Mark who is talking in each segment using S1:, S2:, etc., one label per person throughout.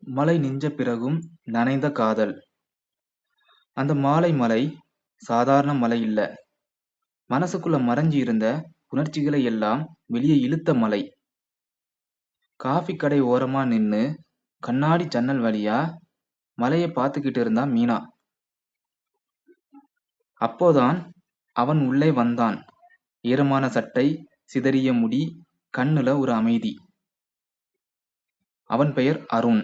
S1: மழை நின்ற பிறகும் நனைந்த காதல். அந்த மாலை மழை சாதாரண மழை இல்ல. மனசுக்குள்ள மறைஞ்சு இருந்த உணர்ச்சிகளை எல்லாம் வெளியே இழுத்த மழை. காஃபி கடை ஓரமா நின்னு கண்ணாடி ஜன்னல் வழியா மழைய பார்த்துக்கிட்டு இருந்தா மீனா. அப்போதான் அவன் உள்ளே வந்தான். ஈரமான சட்டை, சிதறிய முடி, கண்ணுல ஒரு அமைதி. அவன் பெயர் அருண்.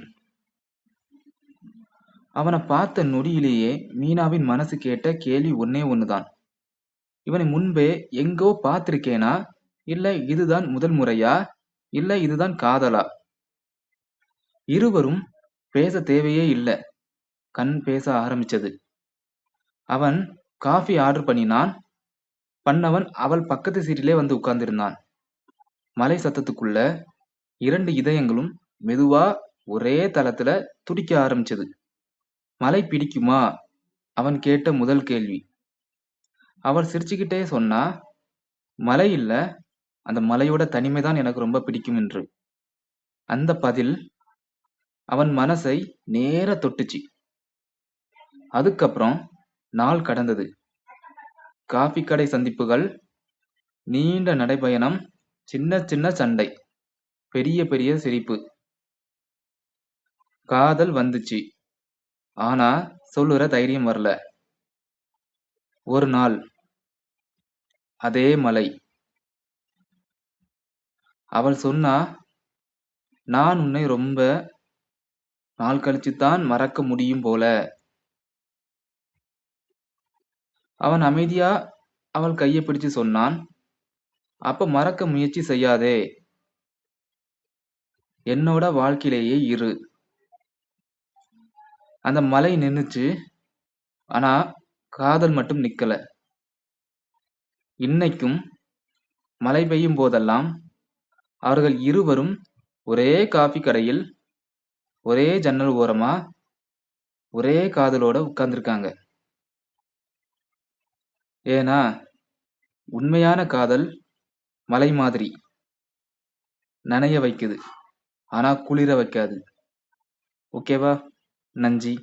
S1: அவனை பார்த்த நொடியிலேயே மீனாவின் மனசு கேட்ட கேள்வி ஒன்னே ஒண்ணுதான். இவனை முன்பே எங்கோ பார்த்திருக்கேனா? இல்ல இதுதான் முதல் முறையா? இல்ல இதுதான் காதலா? இருவரும் பேச தேவையே இல்ல. கண் பேச ஆரம்பிச்சது. அவன் காஃபி ஆர்டர் பண்ணவன் அவள் பக்கத்து சீட்டிலே வந்து உட்கார்ந்திருந்தான். மலை சத்தத்துக்குள்ள 2 இதயங்களும் மெதுவா ஒரே தளத்துல துடிக்க ஆரம்பிச்சது. மலை பிடிக்குமா? அவன் கேட்ட முதல் கேள்வி. அவள் சிரிச்சுக்கிட்டே சொன்னா, மலை இல்ல, அந்த மலையோட தனிமைதான் எனக்கு ரொம்ப பிடிக்கும் என்று. அந்த பதில் அவன் மனசை நேரா தொட்டுச்சு. அதுக்கப்புறம் நாள் கடந்தது. காஃபி கடை சந்திப்புகள், நீண்ட நடைபயணம், சின்ன சின்ன சண்டை, பெரிய பெரிய சிரிப்பு. காதல் வந்துச்சு. ஆனா சொல்லுற தைரியம் வரல. ஒரு நாள் அதே மலை. அவள் சொன்னா, நான் உன்னை ரொம்ப நாள் கழிச்சுத்தான் மறக்க முடியும் போல. அவன் அமைதியா அவள் கையை பிடிச்சு சொன்னான், அப்ப மறக்க முயற்சி செய்யாதே. என்னோட வாழ்க்கையிலேயே இரு. அந்த மலை நின்னுச்சு. ஆனா காதல் மட்டும் நிக்கல. இன்னைக்கும் மழை பெய்யும் போதெல்லாம் அவர்கள் இருவரும் ஒரே காஃபி கடையில், ஒரே ஜன்னல் ஓரமா, ஒரே காதலோட உட்கார்ந்திருக்காங்க. ஏன்னா உண்மையான காதல் மலை மாதிரி நனைய வைக்குது. ஆனா குளிர வைக்காது. ஓகேவா? நன்றி.